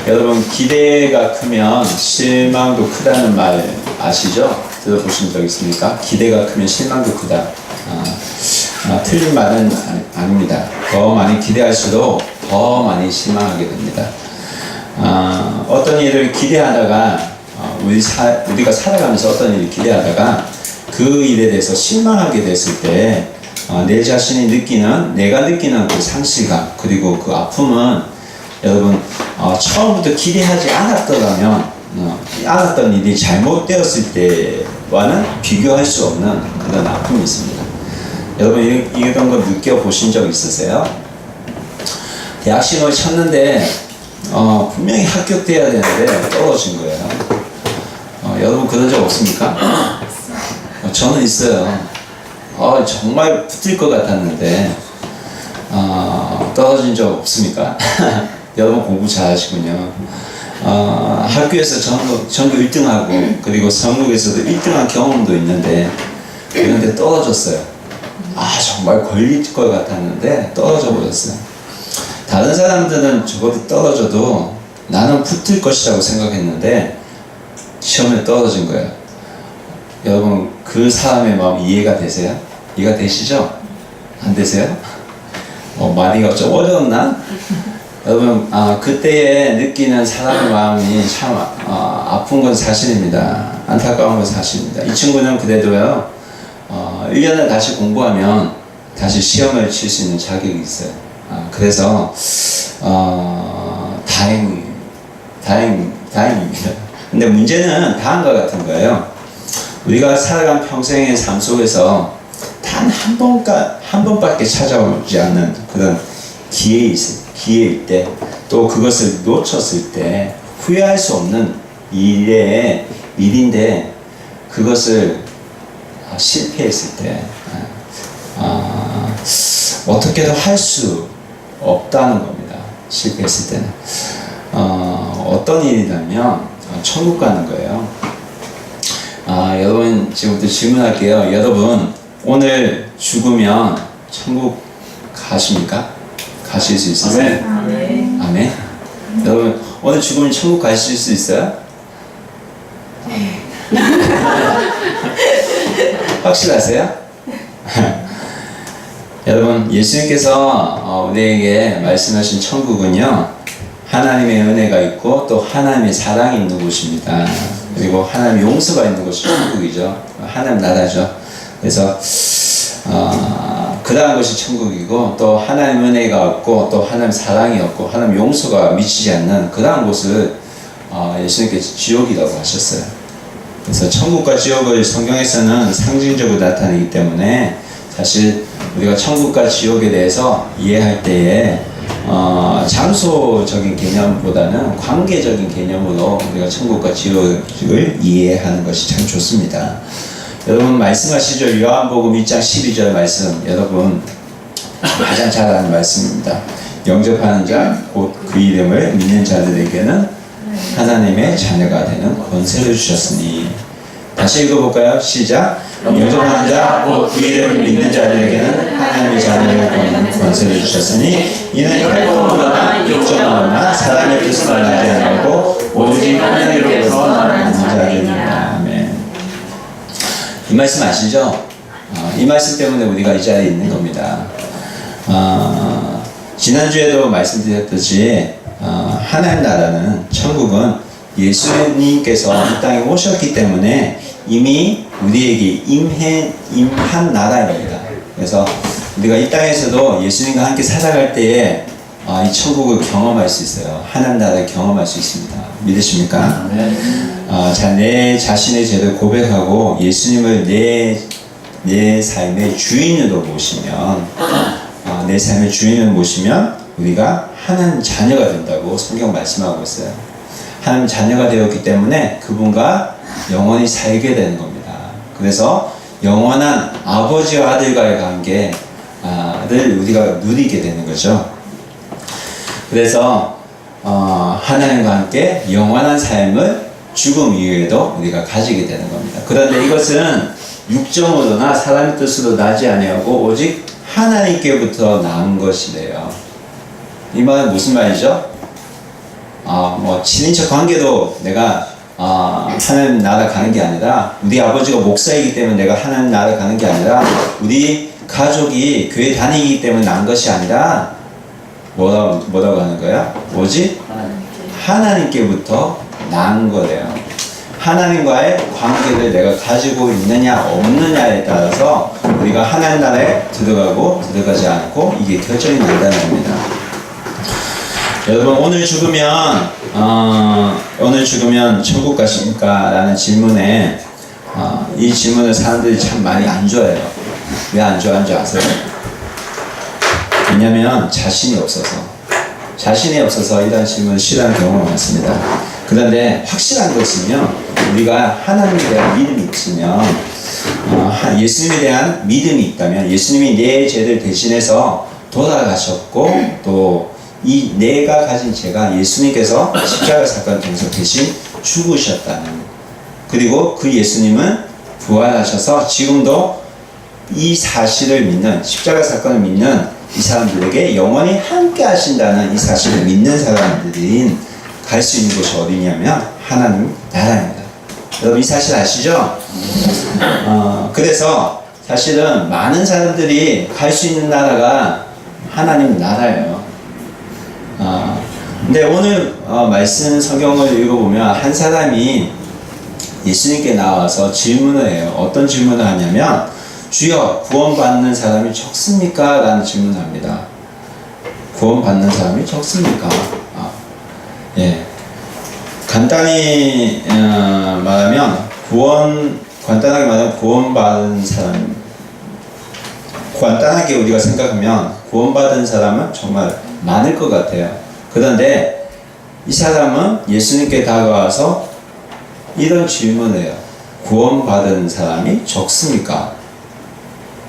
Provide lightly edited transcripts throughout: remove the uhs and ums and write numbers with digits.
여러분 기대가 크면 실망도 크다는 말 아시죠? 들어보신 적 있습니까? 기대가 크면 실망도 크다. 틀린 말은 아닙니다. 더 많이 기대할수록 더 많이 실망하게 됩니다. 어떤 일을 기대하다가 우리가 살아가면서 어떤 일을 기대하다가 그 일에 대해서 실망하게 됐을 때 내 자신이 내가 느끼는 그 상실감 그리고 그 아픔은 여러분 처음부터 기대하지 않았던 일이 잘못되었을 때와는 비교할 수 없는 그런 아픔이 있습니다. 여러분 이런 거 느껴보신 적 있으세요? 대학 시험을 쳤는데 분명히 합격돼야 되는데 떨어진 거예요. 여러분 그런 적 없습니까? 저는 있어요. 정말 붙을 것 같았는데 떨어진 적 없습니까? 여러분 공부 잘 하시군요. 학교에서 전교 1등하고 그리고 전국에서도 1등한 경험도 있는데 그런데 떨어졌어요. 정말 걸릴 것 같았는데 떨어져 버렸어요. 다른 사람들은 적어도 떨어져도 나는 붙을 것이라고 생각했는데 시험에 떨어진 거예요. 여러분 그 사람의 마음 이해가 되세요? 이해가 되시죠? 안 되세요? 말이가 좀 어려웠나? 여러분 그때에 느끼는 사람의 마음이 참 아픈 건 사실입니다. 안타까운 건 사실입니다. 이 친구는 그래도요 1년을 다시 공부하면 다시 시험을 칠 수 있는 자격이 있어요. 그래서 다행입니다. 근데 문제는 다음과 같은 거예요. 우리가 살아간 평생의 삶 속에서 단 한 번밖에 찾아오지 않는 그런 기회일 때, 또 그것을 놓쳤을 때 후회할 수 없는 일인데 그것을 실패했을 때 어떻게도 할 수 없다는 겁니다. 실패했을 때는 어떤 일이냐면 천국 가는 거예요. 여러분 지금부터 질문할게요. 여러분 오늘 죽으면 천국 가십니까? 가실 수 있으세요? 아멘. 아멘. 여러분 오늘 죽으면 천국 가실 수 있어요? 확실하세요? 여러분 예수님께서 우리에게 말씀하신 천국은요 하나님의 은혜가 있고 또 하나님의 사랑이 있는 곳입니다. 그리고 하나님의 용서가 있는 곳이 천국이죠. 하나님 나라죠. 그래서 그 다음 것이 천국이고 또 하나님 은혜가 없고 또 하나님 사랑이 없고 하나님 용서가 미치지 않는 그 다음 곳을 예수님께서 지옥이라고 하셨어요. 그래서 천국과 지옥을 성경에서는 상징적으로 나타내기 때문에 사실 우리가 천국과 지옥에 대해서 이해할 때에 장소적인 개념보다는 관계적인 개념으로 우리가 천국과 지옥을 이해하는 것이 참 좋습니다. 여러분 말씀하시죠. 요한복음 2장 12절 말씀 여러분 가장 잘 아는 말씀입니다. 영접하는 자 곧 그 이름을 믿는 자들에게는 하나님의 자녀가 되는 권세를 주셨으니. 다시 읽어볼까요? 시작. 영접하는 자 곧 그 이름을 믿는 자들에게는 하나님의 자녀가 되는 권세를 주셨으니 이는 혈통보다나 육정하거나 사람의 뜻을 나지 않고 오직 하나님으로부터 나는 자들입니다. 아멘. 이 말씀 아시죠? 이 말씀 때문에 우리가 이 자리에 있는 겁니다. 지난주에도 말씀드렸듯이 하나님 나라는 천국은 예수님께서 이 땅에 오셨기 때문에 이미 우리에게 임한 나라입니다. 그래서 우리가 이 땅에서도 예수님과 함께 살아갈 때에 이 천국을 경험할 수 있어요. 하나님 나라를 경험할 수 있습니다. 믿으십니까? 내 자신의 죄를 고백하고 예수님을 내 삶의 주인으로 모시면 내 삶의 주인을 모시면 우리가 하나님 자녀가 된다고 성경 말씀하고 있어요. 하나님 자녀가 되었기 때문에 그분과 영원히 살게 되는 겁니다. 그래서 영원한 아버지와 아들과의 관계를 우리가 누리게 되는 거죠. 그래서 하나님과 함께 영원한 삶을 죽음 이후에도 우리가 가지게 되는 겁니다. 그런데 이것은 육정으로나 사람의 뜻으로 나지 아니하고 오직 하나님께부터 나온 것이래요. 이 말은 무슨 말이죠? 뭐 친인척 관계도 내가 하나님 나라 가는 게 아니라, 우리 아버지가 목사이기 때문에 내가 하나님 나라 가는 게 아니라, 우리 가족이 교회 다니기 때문에 난 것이 아니라 뭐라고 하는 거야? 뭐지? 하나님께부터 난 거래요. 하나님과의 관계를 내가 가지고 있느냐 없느냐에 따라서 우리가 하나님 나라에 들어가고 들어가지 않고 이게 결정이 난다는 겁니다. 여러분, 오늘 죽으면 천국 가십니까? 라는 질문에 이 질문을 사람들이 참 많이 안 좋아해요. 왜 안 좋아하는 줄 아세요? 왜냐면 자신이 없어서 이런 질문을 싫어하는 경우가 많습니다. 그런데 확실한 것은요, 우리가 하나님에 대한 믿음이 있으면, 예수님에 대한 믿음이 있다면, 예수님이 내 죄를 대신해서 돌아가셨고, 또 이 내가 가진 죄가 예수님께서 십자가 사건을 통해서 대신 죽으셨다는, 그리고 그 예수님은 부활하셔서 지금도 이 사실을 믿는, 십자가 사건을 믿는 이 사람들에게 영원히 함께 하신다는 이 사실을 믿는 사람들이 갈 수 있는 곳이 어디냐면 하나님 나라입니다. 여러분, 이 사실 아시죠? 그래서 사실은 많은 사람들이 갈 수 있는 나라가 하나님 나라예요. 근데 오늘 말씀 성경을 읽어보면 한 사람이 예수님께 나와서 질문을 해요. 어떤 질문을 하냐면, 주여, 구원받는 사람이 적습니까? 라는 질문을 합니다. 구원받는 사람이 적습니까? 예. 간단하게 말하면 구원받은 사람, 간단하게 우리가 생각하면 구원받은 사람은 정말 많을 것 같아요. 그런데 이 사람은 예수님께 다가와서 이런 질문을 해요. 구원받은 사람이 적습니까?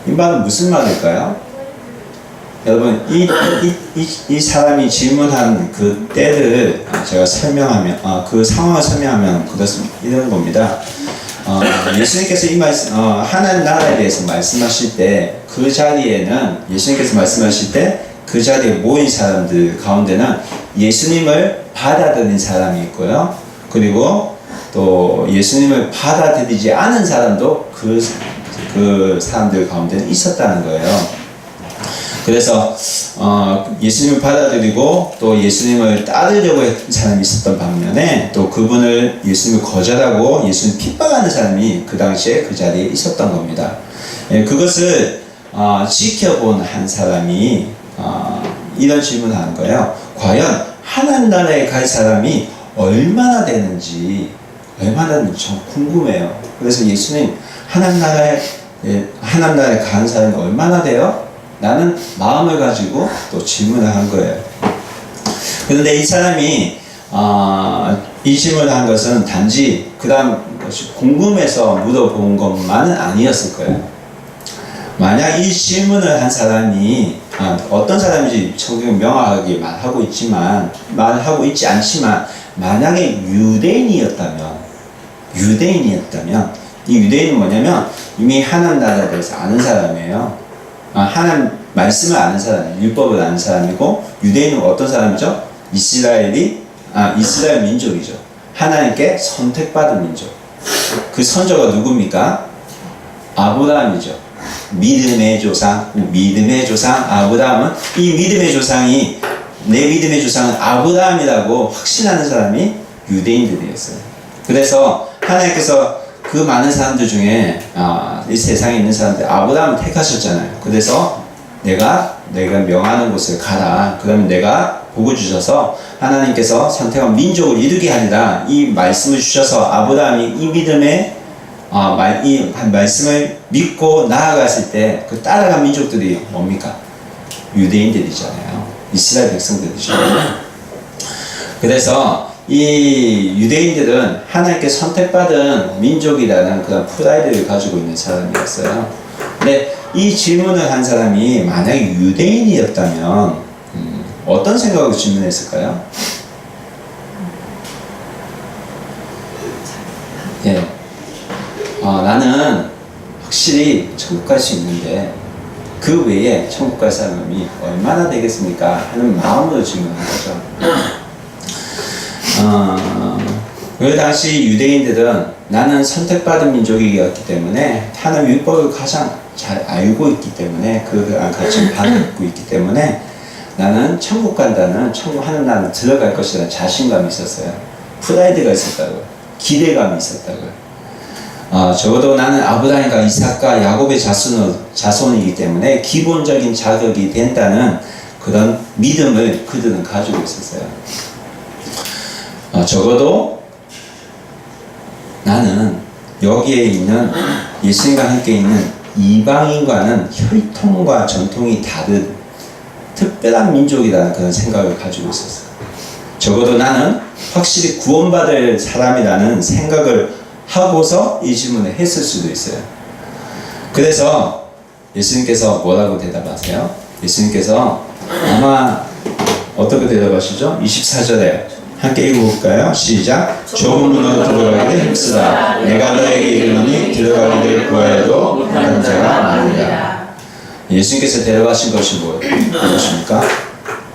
이 말은 무슨 말일까요? 여러분, 이 사람이 질문한 그 때를 제가 설명하면, 그 상황을 설명하면 그렇습니다. 이런 겁니다. 예수님께서 이 말씀, 하나님 나라에 대해서 말씀하실 때, 그 자리에는, 예수님께서 말씀하실 때, 그 자리에 모인 사람들 가운데는 예수님을 받아들인 사람이 있고요. 그리고 또 예수님을 받아들이지 않은 사람도 그 사람들 가운데는 있었다는 거예요. 그래서 예수님을 받아들이고 또 예수님을 따르려고 했던 사람이 있었던 반면에, 또 그분을 예수님을 거절하고 예수님을 핍박하는 사람이 그 당시에 그 자리에 있었던 겁니다. 그것을 지켜본 한 사람이 이런 질문을 하는 거예요. 과연 하나님 나라에 갈 사람이 얼마나 되는지 좀 궁금해요. 그래서 예수님, 하나님 나라에 간 사람이 얼마나 돼요? 라는 마음을 가지고 또 질문을 한 거예요. 그런데 이 사람이 이 질문을 한 것은 단지 것이 궁금해서 물어본 것만은 아니었을 거예요. 만약 이 질문을 한 사람이 어떤 사람인지 성경은 명확하게 말하고 있지 않지만, 만약에 유대인이었다면 이 유대인은 뭐냐면 이미 하나님 나라에 대해서 아는 사람이에요. 하나님 말씀을 아는 사람, 율법을 아는 사람이고, 유대인은 어떤 사람이죠? 이스라엘 민족이죠. 하나님께 선택받은 민족. 그 선조가 누굽니까? 아브라함이죠. 믿음의 조상 아브라함은, 이 믿음의 조상이, 내 믿음의 조상은 아브라함이라고 확신하는 사람이 유대인들이었어요. 그래서 하나님께서 그 많은 사람들 중에 이 세상에 있는 사람들 아브라함을 택하셨잖아요. 그래서 내가 명하는 곳을 가라. 그러면 내가 복을 주셔서 하나님께서 선택한 민족을 이루게 하리라. 이 말씀을 주셔서 아브라함이 이 믿음의 이 말씀을 믿고 나아갔을 때 그 따라간 민족들이 뭡니까? 유대인들이잖아요. 이스라엘 백성들이죠. 그래서 이 유대인들은 하나님께 선택받은 민족이라는 그런 프라이드를 가지고 있는 사람이었어요. 근데 이 질문을 한 사람이 만약에 유대인이었다면 어떤 생각으로 질문했을까요? 예. 나는 확실히 천국 갈 수 있는데 그 외에 천국 갈 사람이 얼마나 되겠습니까? 하는 마음으로 질문한 거죠. 그 당시 유대인들은 나는 선택받은 민족이었기 때문에 하나님 율법을 가장 잘 알고 있기 때문에 그 가르침을 받고 있기 때문에 나는 천국 간다는 천국 하는 나는 들어갈 것이라는 자신감이 있었어요. 프라이드가 있었다고요. 기대감이 있었다고요. 적어도 나는 아브라함과 이삭과 야곱의 자손이기 때문에 기본적인 자격이 된다는 그런 믿음을 그들은 가지고 있었어요. 적어도 나는 여기에 있는 예수님과 함께 있는 이방인과는 혈통과 전통이 다른 특별한 민족이라는 그런 생각을 가지고 있었어요. 적어도 나는 확실히 구원받을 사람이라는 생각을 하고서 이 질문을 했을 수도 있어요. 그래서 예수님께서 뭐라고 대답하세요? 예수님께서 아마 어떻게 대답하시죠? 24절에 함께 읽어볼까요? 시작. 좁은 문으로 들어가기를 힘쓰라. 내가 너에게 이르노니 들어가기를 구하여도 못하는 자가 많으리라. 예수님께서 대답하신 것이 무엇입니까?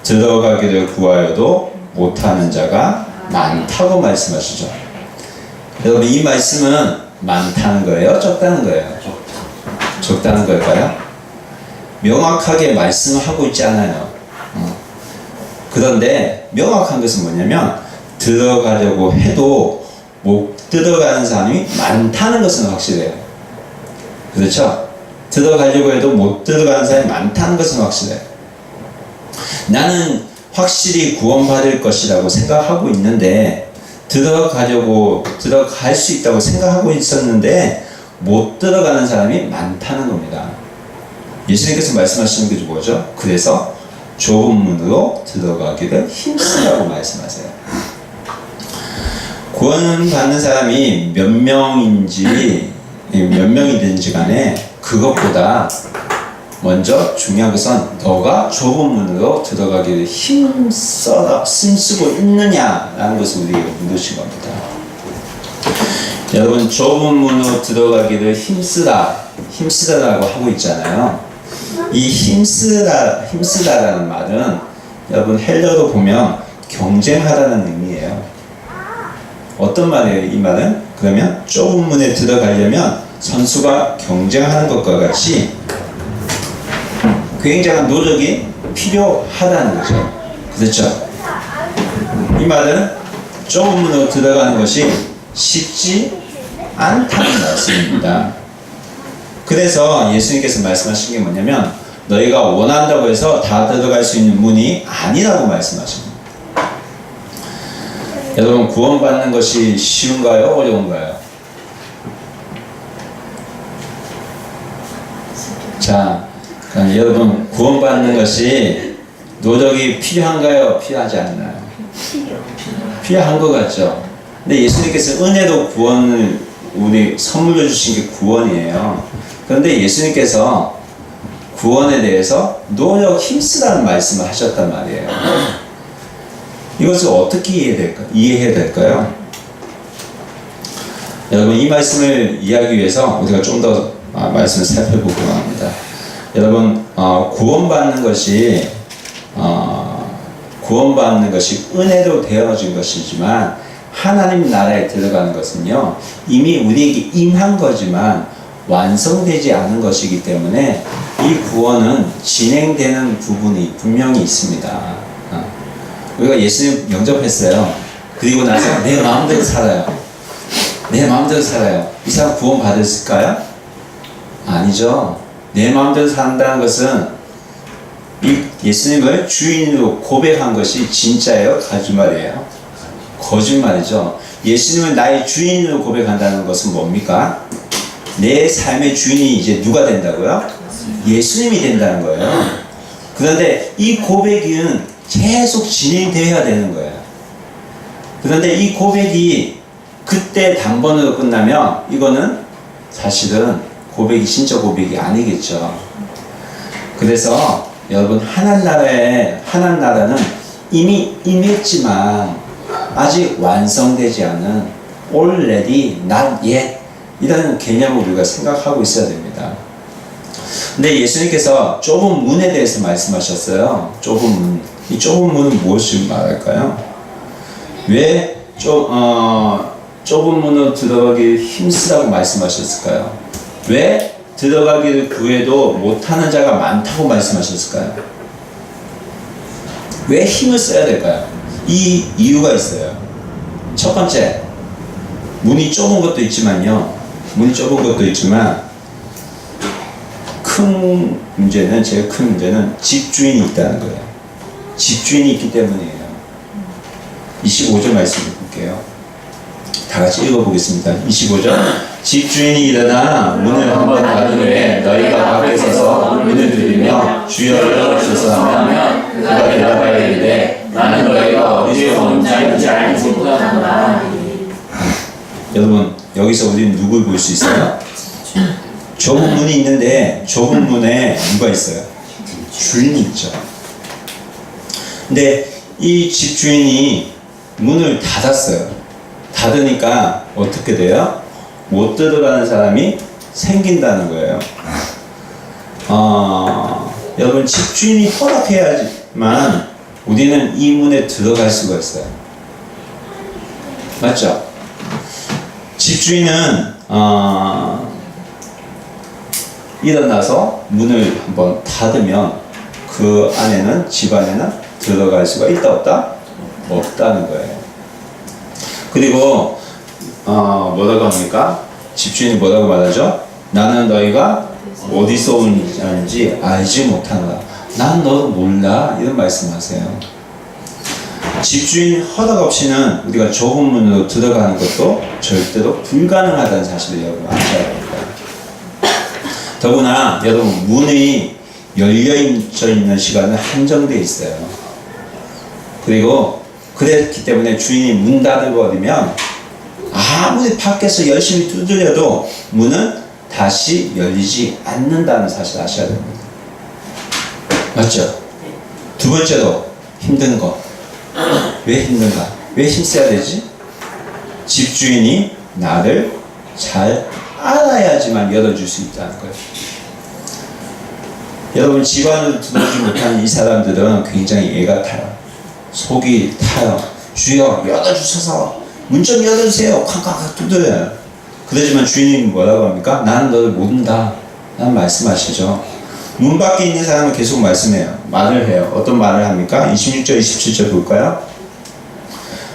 들어가기를 구하여도 못하는 자가 많다고 말씀하시죠. 여러분, 이 말씀은 많다는 거예요? 적다는 거예요? 적다는 걸까요? 명확하게 말씀하고 있지 않아요. 그런데 명확한 것은 뭐냐면 들어가려고 해도 못 들어가는 사람이 많다는 것은 확실해요. 그렇죠? 들어가려고 해도 못 들어가는 사람이 많다는 것은 확실해요. 나는 확실히 구원받을 것이라고 생각하고 있는데 들어갈 수 있다고 생각하고 있었는데 못 들어가는 사람이 많다는 겁니다. 예수님께서 말씀하시는 게 뭐죠? 그래서 좁은 문으로 들어가기를 힘쓰라고 말씀하세요. 구원받는 사람이 몇 명이든지 간에 그것보다 먼저 중요한 것은 너가 좁은 문으로 들어가기를 힘쓰고 있느냐라는 것을 우리에게 묻으신 겁니다. 여러분, 좁은 문으로 들어가기를 힘쓰라라고 하고 있잖아요. 이 힘쓰다라는 말은 여러분 헬러로 보면 경쟁하라는 의미예요. 어떤 말이에요, 이 말은? 그러면 좁은 문에 들어가려면 선수가 경쟁하는 것과 같이 굉장한 노력이 필요하다는 거죠. 그렇죠? 이 말은 좁은 문으로 들어가는 것이 쉽지 않다는 말씀입니다. 그래서 예수님께서 말씀하신 게 뭐냐면 너희가 원한다고 해서 다 들어갈 수 있는 문이 아니라고 말씀하십니다. 여러분, 구원받는 것이 쉬운가요? 어려운가요? 자, 여러분, 구원받는 것이 노력이 필요한가요? 필요하지 않나요? 필요한 것 같죠? 근데 예수님께서 은혜로 구원을 우리 선물로 주신 게 구원이에요. 그런데 예수님께서 구원에 대해서 노력 힘쓰라는 말씀을 하셨단 말이에요. 이것을 어떻게 이해해야 될까요? 여러분, 이 말씀을 이해하기 위해서 우리가 좀 더 말씀을 살펴보고자 합니다. 여러분, 구원받는 것이 은혜로 되어진 것이지만 하나님 나라에 들어가는 것은요, 이미 우리에게 임한 거지만 완성되지 않은 것이기 때문에 이 구원은 진행되는 부분이 분명히 있습니다. 우리가 예수님 영접했어요. 그리고 나서 내 마음대로 살아요. 이 사람 구원 받았을까요? 아니죠. 내 마음대로 산다는 것은 이 예수님을 주인으로 고백한 것이 진짜예요? 거짓말이에요? 거짓말이죠. 예수님을 나의 주인으로 고백한다는 것은 뭡니까? 내 삶의 주인이 이제 누가 된다고요? 예수님이 된다는 거예요. 그런데 이 고백은 계속 진행되어야 되는 거예요. 그런데 이 고백이 그때 단번으로 끝나면 이거는 사실은 진짜 고백이 아니겠죠. 그래서 여러분, 하나님 나라는 이미 임했지만 아직 완성되지 않은 already, not yet 이라는 개념을 우리가 생각하고 있어야 됩니다. 근데 예수님께서 좁은 문에 대해서 말씀하셨어요. 좁은 문. 이 좁은 문은 무엇을 말할까요? 왜 좁은 문으로 들어가기 힘쓰라고 말씀하셨을까요? 왜 들어가기를 구해도 못하는 자가 많다고 말씀하셨을까요? 왜 힘을 써야 될까요? 이 이유가 있어요. 첫 번째, 문이 좁은 것도 있지만요. 문이 좁은 것도 있지만 제일 큰 문제는 집주인이 있다는 거예요. 집주인이 있기 때문이에요. 25절 말씀을 볼게요. 다 같이 읽어보겠습니다. 25절. 집주인이 일어나 문을 한번 닫은 후에 너희가 밖에 서서 문을 두드리며 주여 열어주소서 하면 그가 대답하여 이르되 나는 너희가 어디서 온 자인지 알지 못하노라. 여러분, 여기서 우리는 누굴 볼 수 있어요? 좁은 문이 있는데 좁은 문에 누가 있어요? 주인이 있죠. 근데 이 집주인이 문을 닫았어요. 닫으니까 어떻게 돼요? 못 들어가는 사람이 생긴다는 거예요. 여러분, 집주인이 허락해야지만 우리는 이 문에 들어갈 수가 있어요. 맞죠? 집주인은 일어나서 문을 한번 닫으면 그 안에는, 집 안에는 들어갈 수가 있다 없다? 없다는 거예요. 그리고 뭐라고 합니까? 집주인이 뭐라고 말하죠? 나는 너희가 어디서 오는지 알지 못한다. 난 너를 몰라. 이런 말씀하세요. 집주인 허락 없이는 우리가 좁은 문으로 들어가는 것도 절대로 불가능하다는 사실을 여러분 아셔야 됩니다. 더구나 여러분, 문이 열려져 있는 시간은 한정되어 있어요. 그리고 그랬기 때문에 주인이 문 닫아버리면 아무리 밖에서 열심히 두드려도 문은 다시 열리지 않는다는 사실을 아셔야 됩니다. 맞죠? 두 번째로 힘든 거. 왜 힘든가? 왜 힘써야 되지? 집주인이 나를 잘 알아야지만 열어줄 수 있다는 거예요. 여러분, 집 안으로 들어오지 못하는 이 사람들은 굉장히 애가 타요. 속이 타요. 주여 열어주셔서 문 좀 열어주세요. 콱콱콱 두드려요. 그러지만 주인이 뭐라고 합니까? 나는 너를 모른다. 라는 말씀하시죠. 문 밖에 있는 사람은 계속 말을 해요. 어떤 말을 합니까? 26절, 27절 볼까요?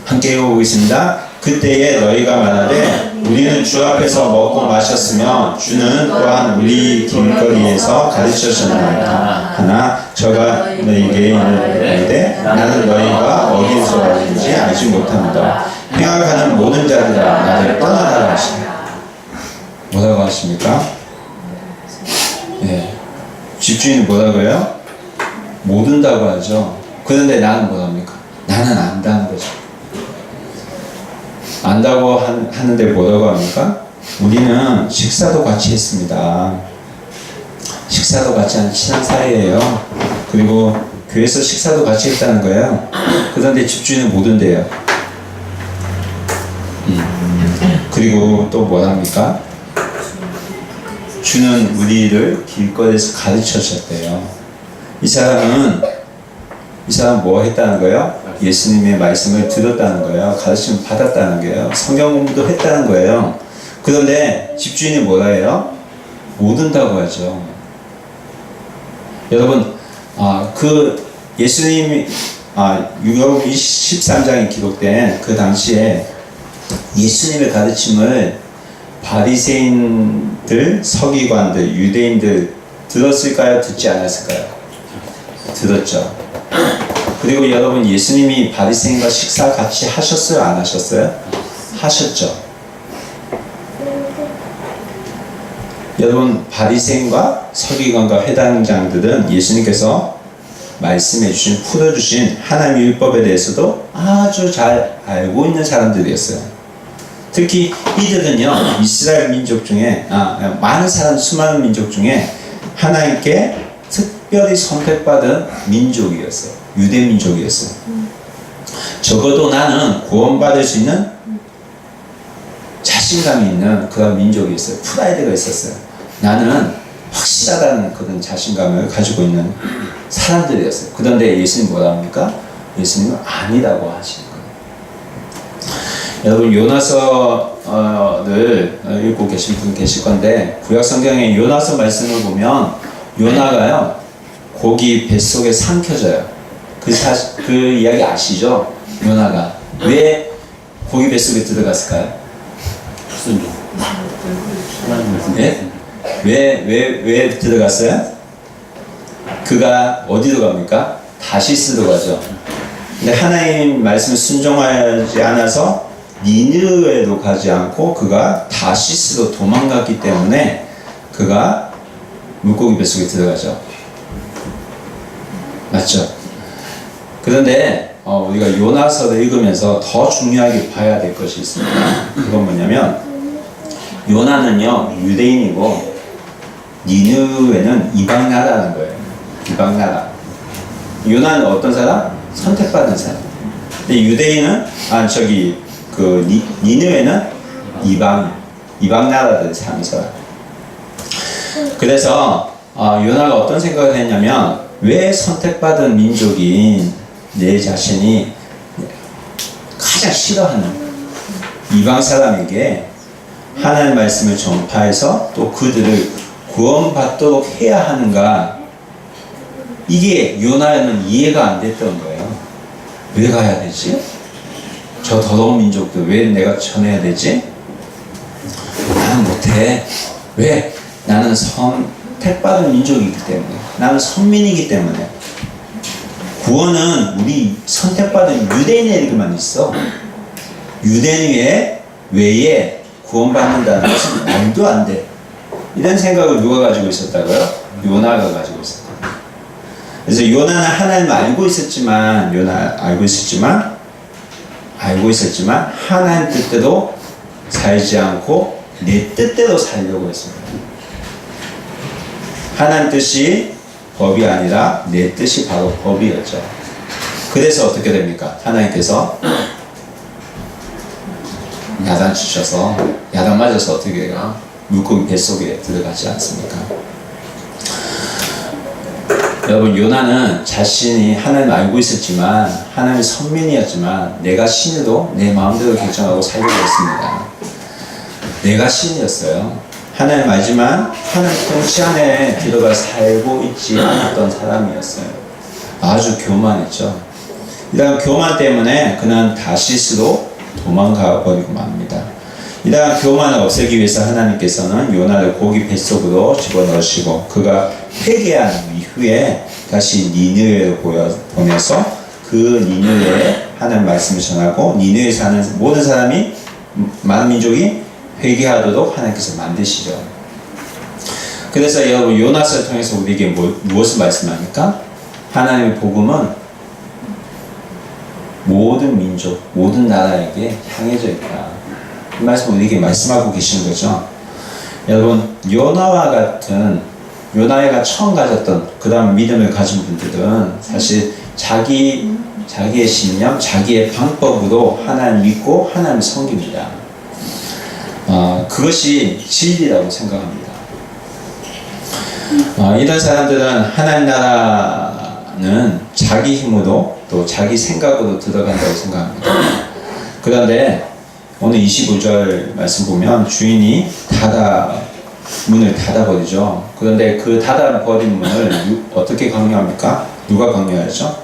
함께 읽어보겠습니다. 그때에 너희가 말하되 우리는 주 앞에서 먹고 마셨으며 주는 또한 우리 길거리에서 가르치셨나이다. 하나 저가 너희에게 이르되 나는 너희가 어디서 왔는지 알지 못합니다. 행악하는 모든 자들아 나를 떠나라 하시니라. 뭐라고 하십니까? 네. 집주인이 뭐라고 해요? 모른다고 하죠. 그런데 나는 뭐랍니까? 나는 안다는 거죠. 안다고 하는데 뭐라고 합니까? 우리는 식사도 같이 했습니다. 식사도 같이 하는 친한 사이예요. 그리고 교회에서 식사도 같이 했다는 거예요. 그런데 집주인은 모른대요. 그리고 또 뭐랍니까? 주는 우리를 길거리에서 가르쳐주셨대요. 이 사람은 뭐 했다는 거예요? 예수님의 말씀을 들었다는 거예요. 가르침을 받았다는 거예요. 성경 공부도 했다는 거예요. 그런데 집주인이 뭐라 해요? 모른다고 하죠. 여러분, 그 예수님이 유가복음 13장에 기록된 그 당시에 예수님의 가르침을 바리새인들, 서기관들, 유대인들 들었을까요? 듣지 않았을까요? 들었죠. 그리고 여러분, 예수님이 바리새인과 식사 같이 하셨어요? 안 하셨어요? 하셨죠. 여러분, 바리새인과 서기관과 회당장들은 예수님께서 말씀해 주신, 풀어주신 하나님의 율법에 대해서도 아주 잘 알고 있는 사람들이었어요. 특히 이들은요, 이스라엘 민족 중에 많은 사람, 수많은 민족 중에 하나님께 특별히 선택받은 민족이었어요. 유대 민족이었어요. 적어도 나는 구원받을 수 있는 자신감이 있는 그런 민족이었어요. 프라이드가 있었어요. 나는 확실하다는 그런 자신감을 가지고 있는 사람들이었어요. 그런데 예수님 뭐라 합니까? 예수님은 아니라고 하시는 거예요. 여러분 요나서를 읽고 계신 분 계실 건데 구약 성경의 요나서 말씀을 보면 요나가요 고기 뱃속에 삼켜져요. 그 이야기 아시죠? 요나가 왜 고기 뱃속에 들어갔을까요? 순종. 하나님 말씀. 네? 왜 들어갔어요? 그가 어디로 갑니까? 다시스로 가죠. 근데 하나님 말씀을 순종하지 않아서 니느웨로 가지 않고 그가 다시스로 도망갔기 때문에 그가 물고기 뱃속에 들어가죠. 맞죠? 그런데 우리가 요나서를 읽으면서 더 중요하게 봐야 될 것이 있습니다. 그건 뭐냐면 요나는요 유대인이고 니느웨는 이방 나라라는 거예요. 이방 나라. 요나는 어떤 사람? 선택받은 사람. 근데 유대인은 니느웨는 이방 나라들 사는 사람. 그래서 요나가 어떤 생각을 했냐면 왜 선택받은 민족인 내 자신이 가장 싫어하는 이방 사람에게 하나님의 말씀을 전파해서 또 그들을 구원받도록 해야 하는가? 이게 요나는 이해가 안 됐던 거예요. 왜 가야 되지? 저 더러운 민족들 왜 내가 전해야 되지? 나는 못해. 왜? 나는 선택받은 민족이기 때문에. 나는 선민이기 때문에. 구원은 우리 선택받은 유대인에게만 있어. 유대인 외에 구원받는다는 것은 말도 안 돼. 이런 생각을 누가 가지고 있었다고요? 요나가 가지고 있었다. 그래서 요나는 하나님을 알고 있었지만 하나님 뜻대로 살지 않고 내 뜻대로 살려고 했습니다. 하나님 뜻이 법이 아니라 내 뜻이 바로 법이었죠. 그래서 어떻게 됩니까? 하나님께서 야단 주셔서 야단 맞아서 어떻게 해요? 물고기 뱃속에 들어가지 않습니까? 여러분 요나는 자신이 하나님을 알고 있었지만 하나님의 선민이었지만 내가 신이도 내 마음대로 결정하고 살려고 했습니다. 내가 신이었어요. 하나님 알지만 하나님 통치 안에 들어가 살고 있지 않았던 사람이었어요. 아주 교만했죠. 이러한 교만 때문에 그는 다시스로 도망가 버리고 맙니다. 이러한 교만을 없애기 위해서 하나님께서는 요나를 고기 뱃속으로 집어넣으시고 그가 회개한 이후에 다시 니느웨로 보내서 그 니느웨에 하나님 말씀을 전하고 니느웨에 사는 모든 사람이 많은 민족이 회개하도록 하나님께서 만드시죠. 그래서 여러분 요나서를 통해서 우리에게 무엇을 말씀합니까? 하나님의 복음은 모든 민족, 모든 나라에게 향해져 있다. 이 말씀 우리에게 말씀하고 계시는 거죠. 여러분 요나가 처음 가졌던 그 다음 믿음을 가진 분들은 사실 자기의 신념, 자기의 방법으로 하나님 믿고 하나님 섬깁니다. 그것이 진리라고 생각합니다. 이런 사람들은 하나님 나라는 자기 힘으로 또 자기 생각으로 들어간다고 생각합니다. 그런데 오늘 25절 말씀 보면 주인이 문을 닫아버리죠. 그런데 그 닫아버린 문을 어떻게 강요합니까? 누가 강요하죠?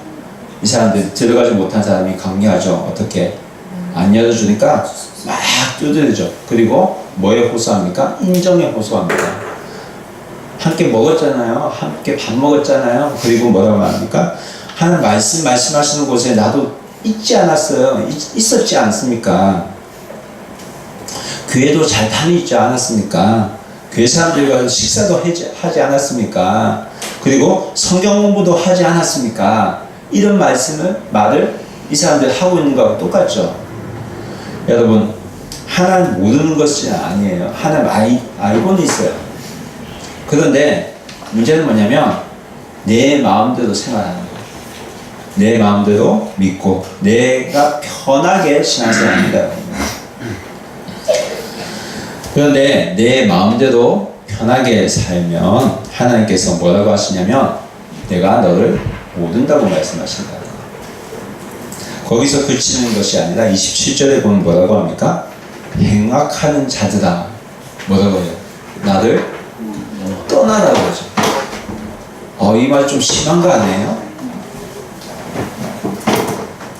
이 사람들 들어가지 못한 사람이 강요하죠. 어떻게? 안 열어주니까 막 두드리죠. 그리고 뭐에 호소합니까? 인정에 호소합니다. 함께 먹었잖아요. 함께 밥 먹었잖아요. 그리고 뭐라고 합니까? 하나님 말씀하시는 곳에 나도 있지 않았어요. 있었지 않습니까? 교회도 잘 다니지 않았습니까? 교회 사람들과 식사도 하지 않았습니까? 그리고 성경 공부도 하지 않았습니까? 이런 말을 이 사람들 하고 있는 거하고 똑같죠. 여러분 하나님 모르는 것이 아니에요. 하나님 알고는 있어요. 그런데 문제는 뭐냐면 내 마음대로 생활하는 거예요. 내 마음대로 믿고 내가 편하게 신앙생활합니다. 그런데 내 마음대로 편하게 살면 하나님께서 뭐라고 하시냐면 내가 너를 못 온다고 말씀하신다. 거기서 그치는 것이 아니라 27절에 보면 뭐라고 합니까? 행악하는 자들아. 뭐라고 해요? 나를 떠나라고 하죠. 이 말 좀 심한 거 아니에요?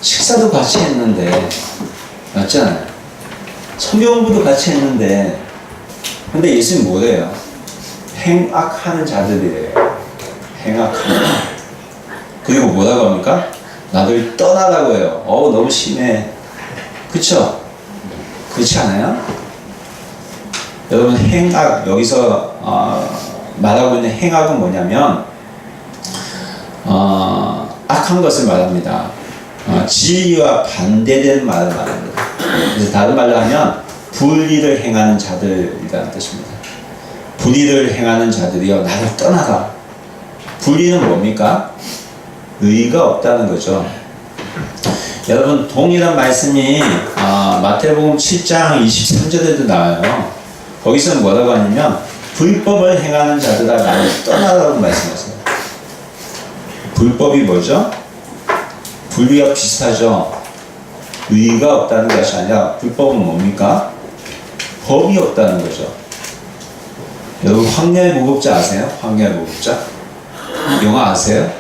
식사도 같이 했는데, 맞잖아요. 성경 공부도 같이 했는데, 근데 예수님 뭐래요? 행악하는 자들이래요. 행악하는. 그리고 뭐라고 합니까? 나를 떠나라고 해요. 너무 심해. 그쵸? 그렇지 않아요? 여러분, 행악, 여기서 말하고 있는 행악은 뭐냐면 악한 것을 말합니다. 진리와 반대되는 말을 말합니다. 그래서 다른 말로 하면 불의를 행하는 자들이라는 뜻입니다. 불의를 행하는 자들이여 나를 떠나가. 불의는 뭡니까? 의가 없다는 거죠. 여러분, 동일한 말씀이 마태복음 7장 23절에도 나와요. 거기서는 뭐라고 하냐면 불법을 행하는 자들아 나를 떠나라고 말씀하세요. 불법이 뭐죠? 불의와 비슷하죠. 의가 없다는 것이 아니라 불법은 뭡니까? 법이 없다는 거죠. 여러분, 황야의 무법자 아세요? 황야의 무법자? 영화 아세요?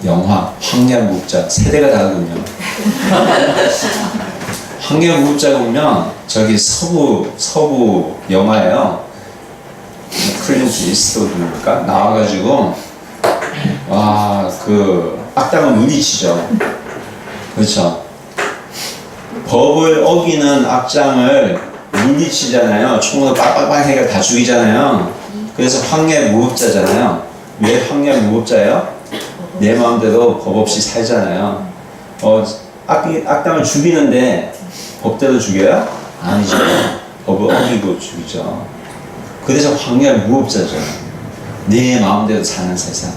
영화 황야의 무법자. 세대가 다르군요. 황야의 무법자 보면 저기 서부 영화예요. 클린트 이스트우드입니까? 나와가지고 그 악당을 물리치죠. 그렇죠. 법을 어기는 악장을 물리치잖아요. 총으로 빡빡빡 해가 다 죽이잖아요. 그래서 황야의 무법자잖아요. 왜 황야의 무법자예요? 내 마음대로 법 없이 살잖아요. 악당을 죽이는데 법대로 죽여요? 아니죠. 법을 어기고 죽이죠. 그래서 황야의 무법자죠. 내 마음대로 사는 세상.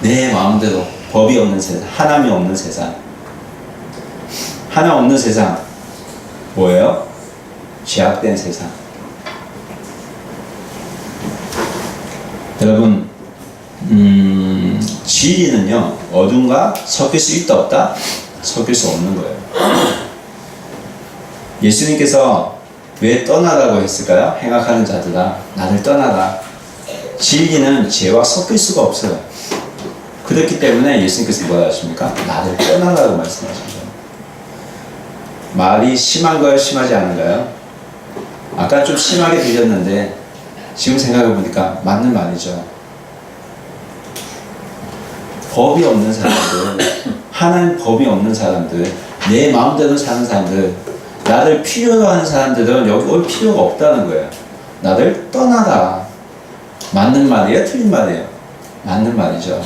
내 마음대로 법이 없는 세상. 하나님이 없는 세상. 하나 없는 세상. 뭐예요? 죄악된 세상. 여러분, 진리는요, 어둠과 섞일 수 있다 없다? 섞일 수 없는 거예요. 예수님께서 왜 떠나라고 했을까요? 행악하는 자들아 나를 떠나라. 진리는 죄와 섞일 수가 없어요. 그렇기 때문에 예수님께서 뭐라 하십니까? 나를 떠나라고 말씀하십니다. 말이 심한 거예요? 심하지 않은가요? 아까 좀 심하게 들렸는데 지금 생각해 보니까 맞는 말이죠. 법이 없는 사람들, 하나님 법이 없는 사람들, 내 마음대로 사는 사람들, 나를 필요로 하는 사람들은 여기 올 필요가 없다는 거예요. 나를 떠나라. 맞는 말이에요? 틀린 말이에요? 맞는 말이죠.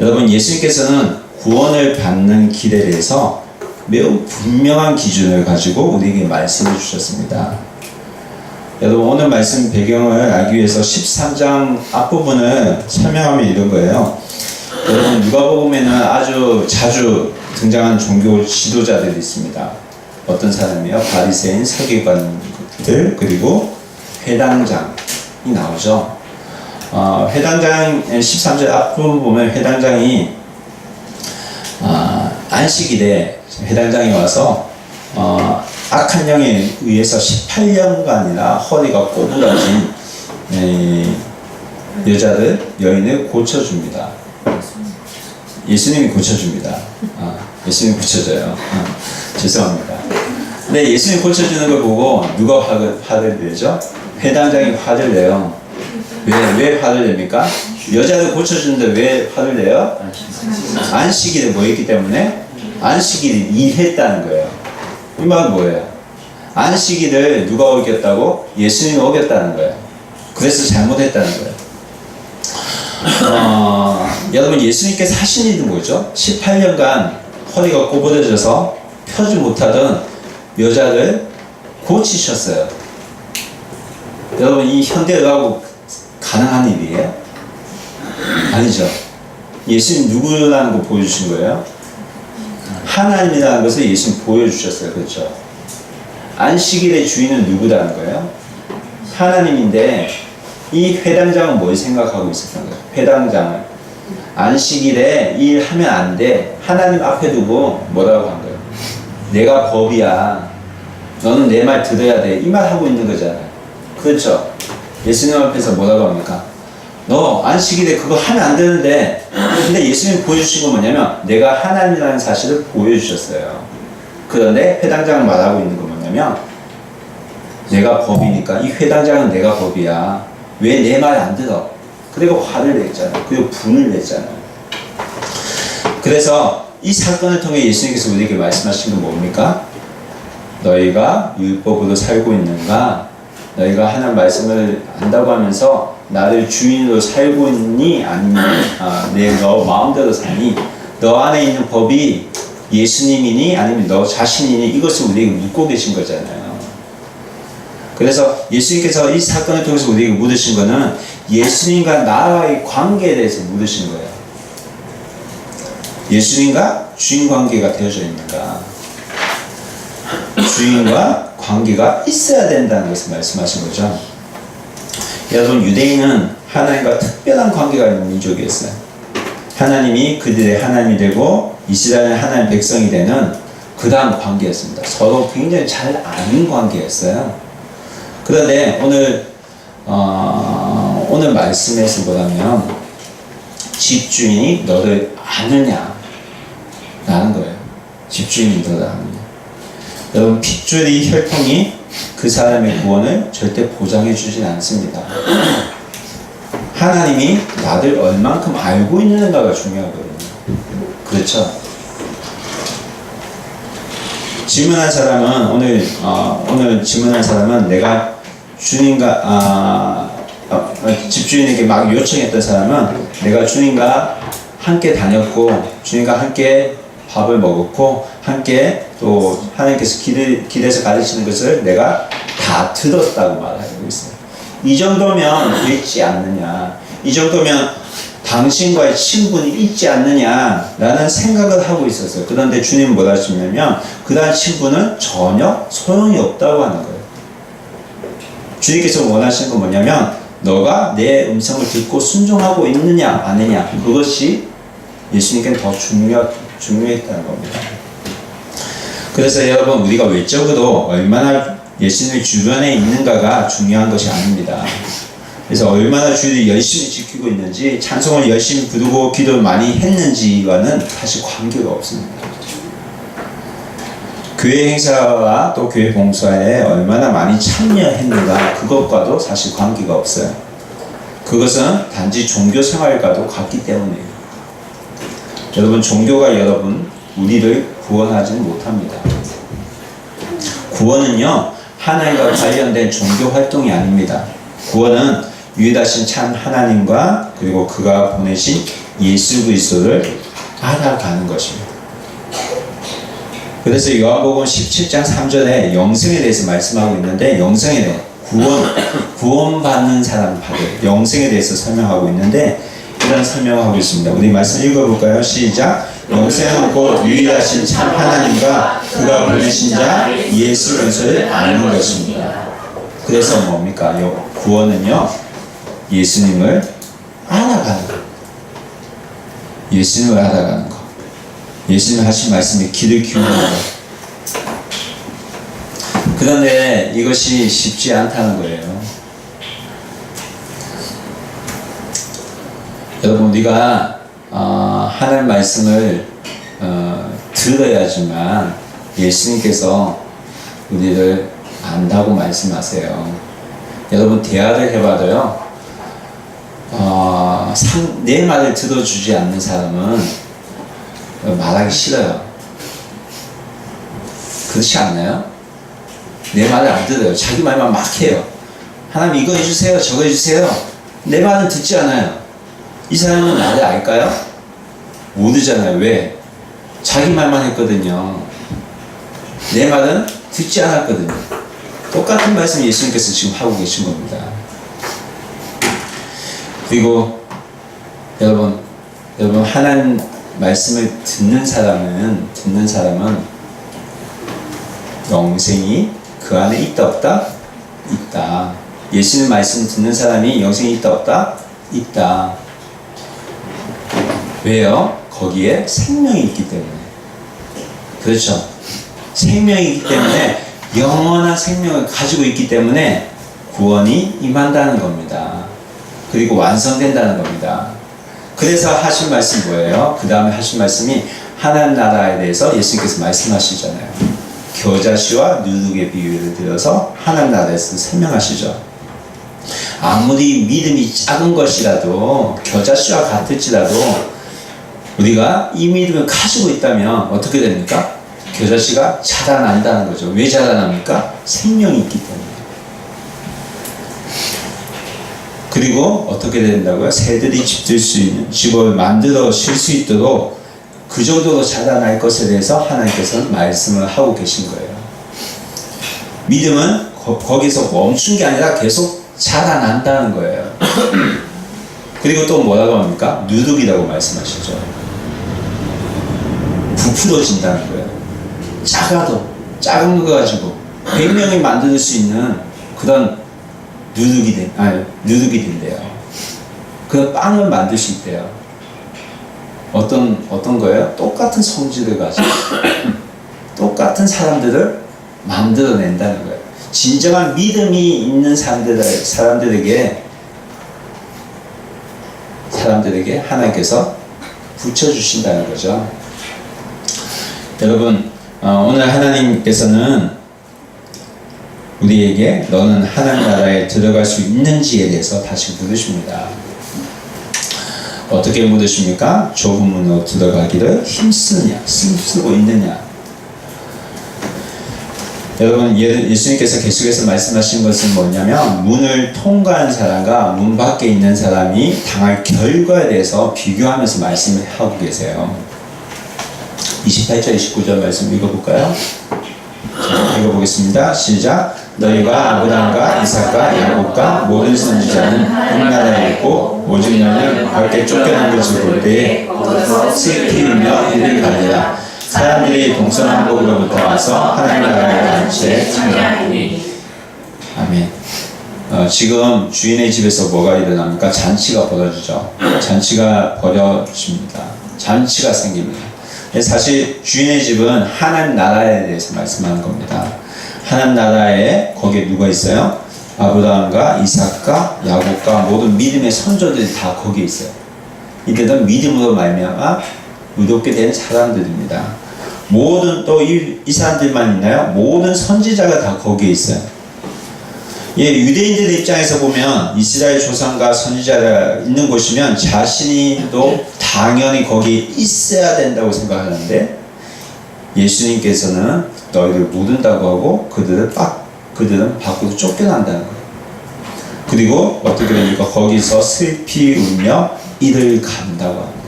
여러분, 예수님께서는 구원을 받는 길에 대해서 매우 분명한 기준을 가지고 우리에게 말씀해 주셨습니다. 여러분, 오늘 말씀 배경을 알기 위해서 13장 앞부분을 설명하면 이런 거예요. 여러분, 누가복음에는 아주 자주 등장하는 종교 지도자들이 있습니다. 어떤 사람이요? 바리새인, 서기관들, 그리고 회당장이 나오죠. 회당장 13절 앞부분 보면 회당장이 안식일에 회당장이 와서 악한 영에 의해서 18년간이나 허리가 꼬부라진 여인을 고쳐줍니다. 예수님이 고쳐줍니다. 예수님이 고쳐줘요. 죄송합니다. 근데 예수님이 고쳐주는 걸 보고 누가 화를 내죠? 회당장이 화를 내요. 왜 화를 냅니까? 여자를 고쳐주는데 왜 화를 내요? 안식일에 뭐 했기 때문에? 안식일이 일했다는 거예요. 이 말은 뭐예요? 안식일을 누가 어겼다고? 예수님이 어겼다는 거예요. 그래서 잘못했다는 거예요. 여러분, 예수님께서 하신 일은 뭐죠? 18년간 허리가 꼬부러져서 펴지 못하던 여자를 고치셨어요. 여러분, 이 현대의학으로 가능한 일이에요? 아니죠. 예수님 누구라는 거 보여주신 거예요? 하나님이라는 것을 예수님 보여주셨어요. 그렇죠? 안식일의 주인은 누구라는 거예요? 하나님인데 이 회당장은 뭘 생각하고 있었던 거예요? 회당장은 안식일에 이 일 하면 안 돼. 하나님 앞에 두고 뭐라고 한 거예요? 내가 법이야. 너는 내 말 들어야 돼. 이 말 하고 있는 거잖아요. 그렇죠? 예수님 앞에서 뭐라고 합니까? 너 안식일에 그거 하면 안 되는데. 근데 예수님 보여주신 건 뭐냐면 내가 하나님이라는 사실을 보여주셨어요. 그런데 회당장은 말하고 있는 건 뭐냐면 내가 법이니까 이 회당장은 내가 법이야. 왜 내 말 안 들어? 그리고 화를 냈잖아요. 그리고 분을 냈잖아요. 그래서 이 사건을 통해 예수님께서 우리에게 말씀하신 건 뭡니까? 너희가 율법으로 살고 있는가? 너희가 하나님 말씀을 안다고 하면서 나를 주인으로 살고 있니? 아니면 너 마음대로 사니? 너 안에 있는 법이 예수님이니? 아니면 너 자신이니? 이것을 우리에게 묻고 계신 거잖아요. 그래서 예수님께서 이 사건을 통해서 우리에게 물으신 거는 예수님과 나와의 관계에 대해서 물으신 거예요. 예수님과 주인 관계가 되어져 있는가? 주인과 관계가 있어야 된다는 것을 말씀하신 거죠. 여러분, 유대인은 하나님과 특별한 관계가 있는 민족이었어요. 하나님이 그들의 하나님이 되고 이스라엘의 하나님 백성이 되는 그 다음 관계였습니다. 서로 굉장히 잘 아는 관계였어요. 그런데 오늘 말씀에서 뭐냐면 집주인이 너를 아느냐 라는 거예요. 집주인이 너를 아느냐. 여러분, 핏줄이 혈통이 그 사람의 구원을 절대 보장해 주진 않습니다. 하나님이 나를 얼만큼 알고 있는가가 중요하거든요. 그렇죠? 질문한 사람은 오늘 질문한 사람은 내가 주님과 집주인에게 막 요청했던 사람은 내가 주님과 함께 다녔고 주님과 함께 밥을 먹었고 함께 또 하나님께서 길에서 가르치는 것을 내가 다 들었다고 말하고 있어요. 이 정도면 있지 않느냐, 이 정도면 당신과의 친분이 있지 않느냐라는 생각을 하고 있었어요. 그런데 주님은 뭐라 하시냐면 그러한 친분은 전혀 소용이 없다고 하는 거예요. 주님께서 원하시는 건 뭐냐면 너가 내 음성을 듣고 순종하고 있느냐 아니냐, 그것이 예수님께는 더 중요했다는 겁니다. 그래서 여러분, 우리가 외적으로 얼마나 예수님의 주변에 있는가가 중요한 것이 아닙니다. 그래서 얼마나 주일을 열심히 지키고 있는지, 찬송을 열심히 부르고 기도를 많이 했는지와는 사실 관계가 없습니다. 교회 행사와 또 교회 봉사에 얼마나 많이 참여했는가, 그것과도 사실 관계가 없어요. 그것은 단지 종교 생활과도 같기 때문이에요. 여러분, 종교가 우리를 구원하지는 못합니다. 구원은요, 하나님과 관련된 종교 활동이 아닙니다. 구원은 유일하신 참 하나님과 그리고 그가 보내신 예수 그리스도를 알아가는 것입니다. 그래서 요한복음 17장 3절에 영생에 대해서 말씀하고 있는데, 영생에 대해 구원받는 사람 받을 영생에 대해서 설명하고 있는데, 이런 설명을 하고 있습니다. 우리 말씀 읽어볼까요? 시작. 영생은 곧 유일하신 참 하나님과 그가 보내신 자 예수 그리스도를 아는 것입니다. 그래서 뭡니까? 구원은요, 예수님을 알아가는 것. 예수님을 알아가는 것. 예수님 하신 말씀에 귀를 기울이는 것. 그런데 이것이 쉽지 않다는 거예요. 여러분, 우리가 하나님 말씀을 들어야지만 예수님께서 우리를 안다고 말씀하세요. 여러분, 대화를 해봐도요, 내 말을 들어주지 않는 사람은 말하기 싫어요. 그렇지 않나요? 내 말을 안 들어요. 자기 말만 막 해요. 하나님 이거 해주세요, 저거 해주세요. 내 말은 듣지 않아요. 이 사람은 나를 알까요? 모르잖아요. 왜? 자기 말만 했거든요. 내 말은 듣지 않았거든요. 똑같은 말씀 예수님께서 지금 하고 계신 겁니다. 그리고 여러분 하나님 말씀을 듣는 사람은 영생이 그 안에 있다 없다? 있다. 예수님 말씀 듣는 사람이 영생이 있다 없다? 있다. 왜요? 거기에 생명이 있기 때문에. 그렇죠. 생명이 있기 때문에 영원한 생명을 가지고 있기 때문에 구원이 임한다는 겁니다. 그리고 완성된다는 겁니다. 그래서 하신 말씀 뭐예요? 그 다음에 하신 말씀이 하나님 나라에 대해서 예수님께서 말씀하시잖아요. 겨자씨와 누룩의 비유를 들어서 하나님 나라에서 설명하시죠. 아무리 믿음이 작은 것이라도 겨자씨와 같을지라도 우리가 이 믿음을 가지고 있다면 어떻게 됩니까? 겨자씨가 자라난다는 거죠. 왜 자라납니까? 생명이 있기 때문에. 그리고 어떻게 된다고요? 새들이 집들 수 있는 집을 만들어 쉴 수 있도록 그 정도로 자라날 것에 대해서 하나님께서는 말씀을 하고 계신 거예요. 믿음은 거기서 멈춘 게 아니라 계속 자라난다는 거예요. 그리고 또 뭐라고 합니까? 누룩이라고 말씀하시죠. 부풀어진다는 거예요. 작은 거 가지고 100명이 만들 수 있는 그런 누룩이 된대요. 그런 빵을 만들 수 있대요. 어떤 거예요? 똑같은 성질을 가지고 똑같은 사람들을 만들어낸다는 거예요. 진정한 믿음이 있는 사람들에게 하나님께서 붙여주신다는 거죠. 여러분, 오늘 하나님께서는 우리에게 너는 하나님 나라에 들어갈 수 있는지에 대해서 다시 물으십니다. 어떻게 물으십니까? 좁은 문으로 들어가기를 힘쓰고 있느냐? 여러분, 예수님께서 계속해서 말씀하신 것은 뭐냐면 문을 통과한 사람과 문 밖에 있는 사람이 당할 결과에 대해서 비교하면서 말씀을 하고 계세요. 28절 29절 말씀 읽어볼까요? 자, 읽어보겠습니다. 시작. 너희가 아브라함과 이삭과 야곱과 모든 선지자는 흑나라에 있고 오직 너는 밖에 쫓겨난 것을 볼 때에 슬피 울며 이를 갈리라. 사람들이 동서남북으로부터 와서 하나님 나라의 잔치에 참여하니. 아멘. 지금 주인의 집에서 뭐가 일어납니까? 잔치가 벌어지죠. 잔치가 벌어집니다. 잔치가 생깁니다. 사실 주인의 집은 하나님 나라에 대해서 말씀하는 겁니다. 하나님 나라에 거기에 누가 있어요? 아브라함과 이삭과 야곱과 모든 믿음의 선조들이 다 거기에 있어요. 이들은 믿음으로 말미암아 의롭게 된 사람들입니다. 모든 또 이 사람들만 있나요? 모든 선지자가 다 거기에 있어요. 예, 유대인들의 입장에서 보면 이스라엘 조상과 선지자가 있는 곳이면 자신도 당연히 거기에 있어야 된다고 생각하는데 예수님께서는 너희를 모른다고 하고 그들은 밖으로 쫓겨난다는 거예요. 그리고 어떻게 됩니까? 거기서 슬피 울며 이를 간다고 합니다.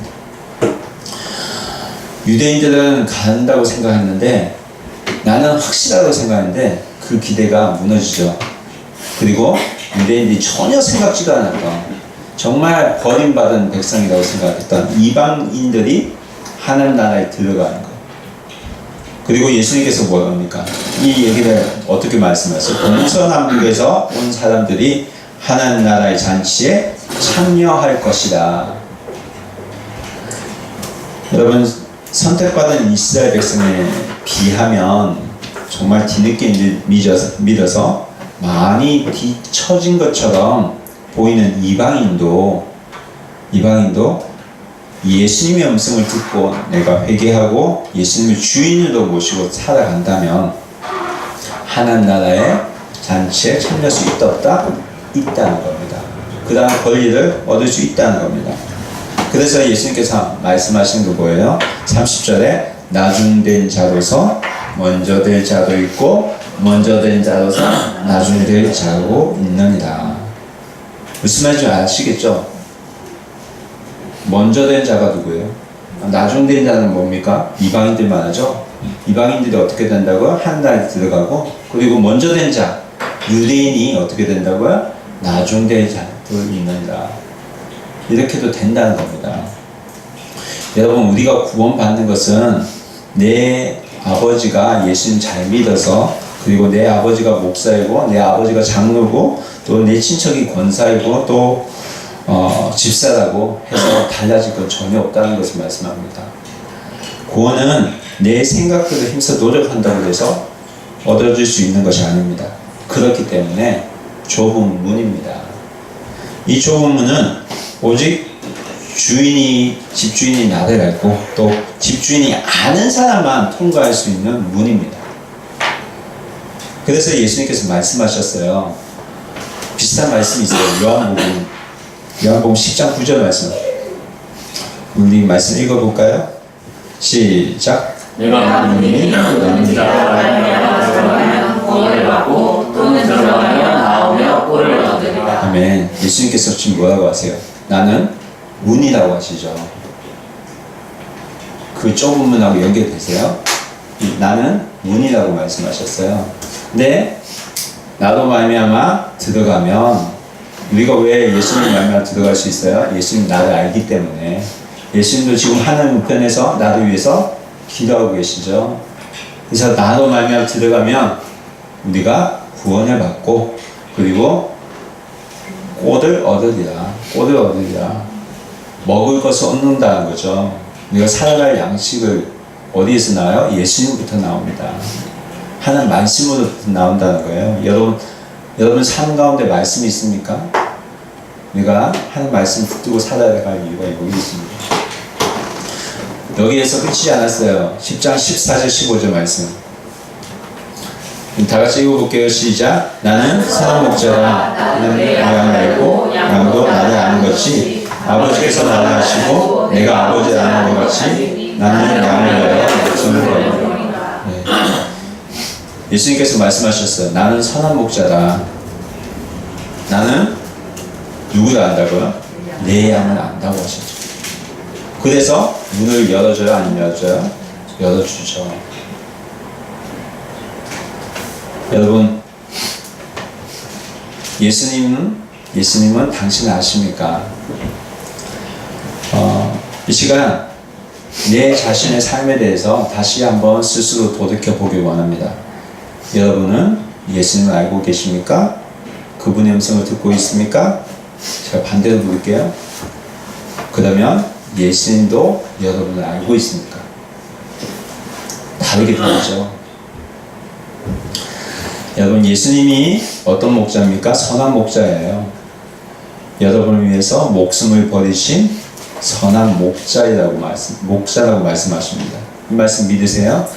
유대인들은 간다고 생각했는데 나는 확실하다고 생각했는데 그 기대가 무너지죠. 그리고 유대인들이 전혀 생각지도 않았던 정말 버림받은 백성이라고 생각했던 이방인들이 하나님 나라에 들어가는 것. 그리고 예수님께서 뭐 합니까? 이 얘기를 어떻게 말씀하세요? 동서남북에서 온 사람들이 하나님 나라의 잔치에 참여할 것이다. 여러분, 선택받은 이스라엘 백성에 비하면 정말 뒤늦게 믿어서 많이 뒤처진 것처럼 보이는 이방인도 예수님의 음성을 듣고 내가 회개하고 예수님을 주인으로 모시고 살아간다면 하나님 나라의 잔치에 참여할 수 있다 없다? 있다는 겁니다. 그 다음 권리를 얻을 수 있다는 겁니다. 그래서 예수님께서 말씀하신 거 뭐예요? 30절에 나중된 자로서 먼저 될 자도 있고 먼저 된 자로서 나중에 될 자로 있느니라. 무슨 말인지 아시겠죠? 먼저 된 자가 누구예요? 나중 된 자는 뭡니까? 이방인들만 하죠? 이방인들이 어떻게 된다고요? 한 나라에 들어가고, 그리고 먼저 된 자, 유대인이 어떻게 된다고요? 나중 된 자도 있느니라. 이렇게도 된다는 겁니다. 여러분, 우리가 구원받는 것은 내 아버지가 예수님 잘 믿어서, 그리고 내 아버지가 목사이고 내 아버지가 장로고 또 내 친척이 권사이고 또 집사라고 해서 달라질 건 전혀 없다는 것을 말씀합니다. 구원은 내 생각대로 힘써 노력한다고 해서 얻어질 수 있는 것이 아닙니다. 그렇기 때문에 좁은 문입니다. 이 좁은 문은 오직 집주인이 나를 알고 또 집주인이 아는 사람만 통과할 수 있는 문입니다. 그래서 예수님께서 말씀하셨어요. 비슷한 말씀이 있어요. 요한복음 10장 9절 말씀. 우리 말씀 읽어볼까요? 시작. 내가 문이 너는 자가 말하며 들어가면 구원을 받고 또는 들어가며 나오며 꼴을 얻으리라. 아멘. 예수님께서 지금 뭐라고 하세요? 나는 문이라고 하시죠. 그 좁은 문하고 연결되세요? 나는 문이라고 말씀하셨어요. 근데 나도 말미암아 들어가면, 우리가 왜 예수님 말미암아 들어갈 수 있어요? 예수님 나를 알기 때문에. 예수님도 지금 하늘 우편에서 나를 위해서 기도하고 계시죠. 그래서 나로 말미암아 들어가면 우리가 구원을 받고 그리고 꼴을 얻으리라. 꼴을 얻으리라. 먹을 것을 얻는다는 거죠. 우리가 살아갈 양식을 어디에서 나와요? 예수님부터 나옵니다. 하나님 말씀으로부터 나온다는 거예요. 여러분 삶 가운데 말씀이 있습니까? 우리가 하나님 말씀 붙들고 살아야 할 이유가 여기 있습니다. 여기에서 끝이지 않았어요. 10장 14절 15절 말씀. 다 같이 읽어볼게요. 시작. 나는 사람 목자라. 나는 내 양을 알고 양도 나를 아는 것이 아버지께서 나를 아시고 내가 아버지를 아는 것 같이 나는 양을 내어 목숨을 걸리라. 네. 예수님께서 말씀하셨어요. 나는 선한 목자라. 나는 누구를 안다고요? 내 양을 안다고 하셨죠. 그래서 문을 열어줘요? 안 열어줘요? 열어주죠. 여러분, 예수님은 당신 아십니까? 이 시간 내 자신의 삶에 대해서 다시 한번 스스로 돌이켜보길 원합니다. 여러분은 예수님을 알고 계십니까? 그분의 음성을 듣고 있습니까? 제가 반대로 부를게요. 그러면 예수님도 여러분을 알고 있습니까? 다르게 들리죠. 여러분, 예수님이 어떤 목자입니까? 선한 목자예요. 여러분을 위해서 목숨을 버리신 선한 목자라고 말씀하십니다. 이 말씀 믿으세요?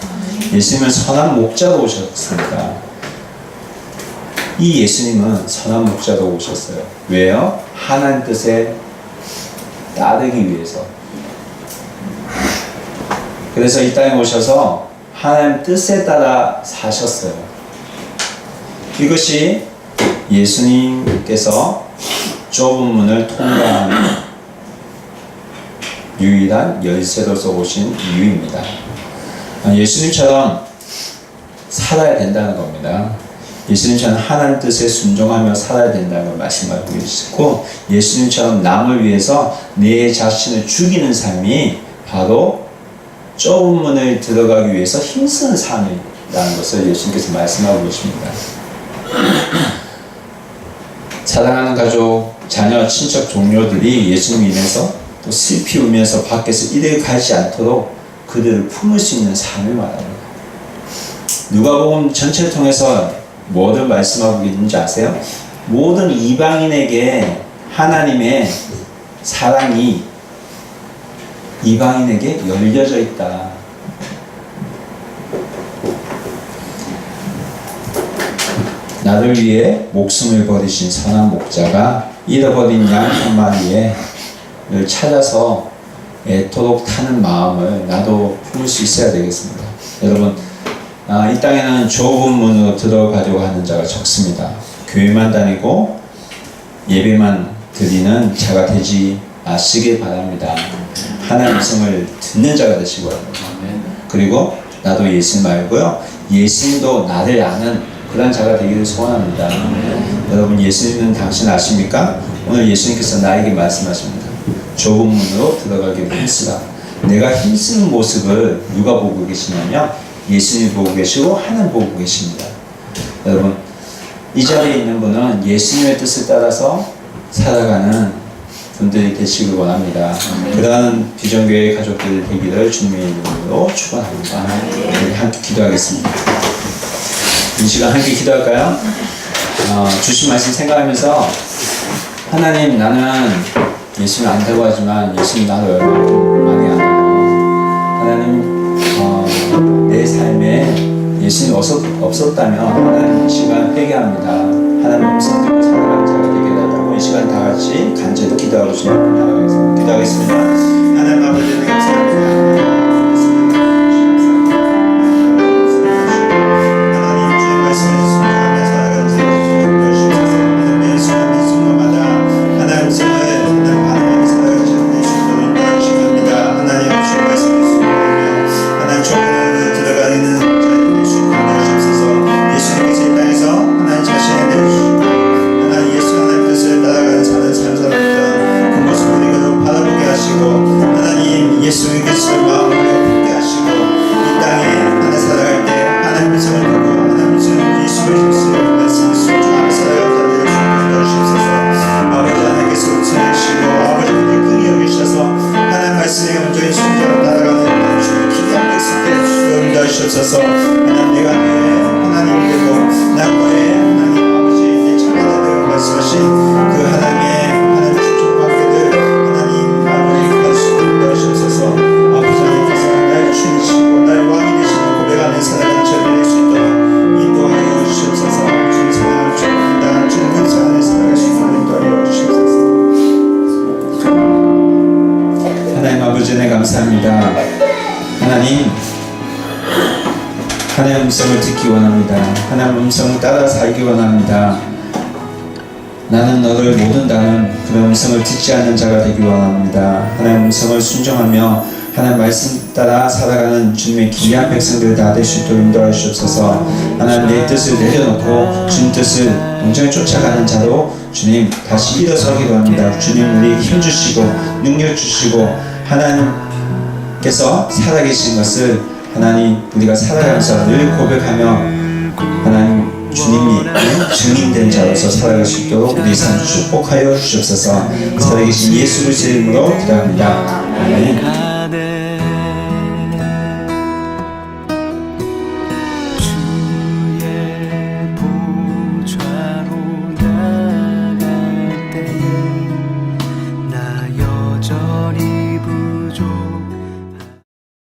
예수님은 선한 목자로 오셨습니다. 이 예수님은 선한 목자로 오셨어요. 왜요? 하나님 뜻에 따르기 위해서. 그래서 이 땅에 오셔서 하나님 뜻에 따라 사셨어요. 이것이 예수님께서 좁은 문을 통과하는 유일한 열쇠로서 오신 이유입니다. 예수님처럼 살아야 된다는 겁니다. 예수님처럼 하나님 뜻에 순종하며 살아야 된다는 걸 말씀하고 계시고, 예수님처럼 남을 위해서 내 자신을 죽이는 삶이 바로 좁은 문을 들어가기 위해서 힘쓰는 삶이라는 것을 예수님께서 말씀하고 계십니다. 사랑하는 가족, 자녀, 친척, 동료들이 예수님 인해서 또 슬피 울면서 밖에서 이를 가지 않도록 그들을 품을 수 있는 삶을 말합니다. 누가복음 전체를 통해서 뭐를 말씀하고 있는지 아세요? 모든 이방인에게 하나님의 사랑이 이방인에게 열려져 있다. 나를 위해 목숨을 버리신 선한 목자가 잃어버린 양 한 마리를 찾아서 애토록 타는 마음을 나도 품을 수 있어야 되겠습니다. 여러분, 이 땅에는 좁은 문으로 들어가려고 하는 자가 적습니다. 교회만 다니고 예배만 드리는 자가 되지 마시길 바랍니다. 하나님의 말씀을 듣는 자가 되시기 바랍니다. 그리고 나도 예수님 알고요, 예수님도 나를 아는 그런 자가 되기를 소원합니다. 여러분, 예수님은 당신 아십니까? 오늘 예수님께서 나에게 말씀하십니다. 좁은 문으로 들어가기를 힘쓰라. 내가 힘쓰는 모습을 누가 보고 계시냐면 예수님이 보고 계시고 하나님 보고 계십니다. 여러분, 이 자리에 있는 분은 예수님의 뜻을 따라서 살아가는 분들이 되시길 원합니다. 그러한 비전교회 가족들 되기를 주님의 이름으로 축원합니다. 우리 함께 기도하겠습니다. 이 시간 함께 기도할까요? 주신 말씀 생각하면서 하나님, 나는 예수님 안다고 하지만 예수님 나를 얼마나 많이 알아요. 하나님, 내 삶에 예수님 없었다면 하나님 이 시간 회개합니다. 하나님 음성 듣고 살아가는 자가 되게 해달라고 이 시간 다 같이 간절히 기도하고 싶습니다. 기도하겠습니다. 하나님 아버지 감사합니다. 하나님 내가 하나님 되고 나의 하나님 아버지 내 자녀들을 말씀하신 그 하나님 축복받기를 하나님 아버지 가르치옵소서. 아버지 하나님께서 나의 주이시고 나의 왕이 되시는 고백하는 사랑을 전해낼 수 있도록 인도하여 주시옵소서. 주님 사랑을 축복합니다. 주님 감사 안에 살아가시고 인도하여 주시옵소서. 하나님 아버지 네 감사합니다. 하나님 음성을 듣기 원합니다. 하나님 음성을 따라 살기 원합니다. 나는 너를 모른다는 그런 음성을 듣지 않는 자가 되기 원합니다. 하나님 음성을 순종하며 하나님 말씀 따라 살아가는 주님의 귀한 백성들 다 될 수 있도록 인도하여 주옵소서. 하나님 내 뜻을 내려놓고 주님 뜻을 온전히 쫓아가는 자로 주님 다시 일어서기로 합니다. 주님 우리 힘 주시고 능력 주시고 하나님께서 살아계신 것을 하나님 우리가 살아가면서 늘 고백하며 하나님 주님이 증인된 자로서 살아갈 수 있도록 우리 삶 축복하여 주시옵소서. 살아계신 예수 그리스도의 이름으로 기도합니다. 아멘.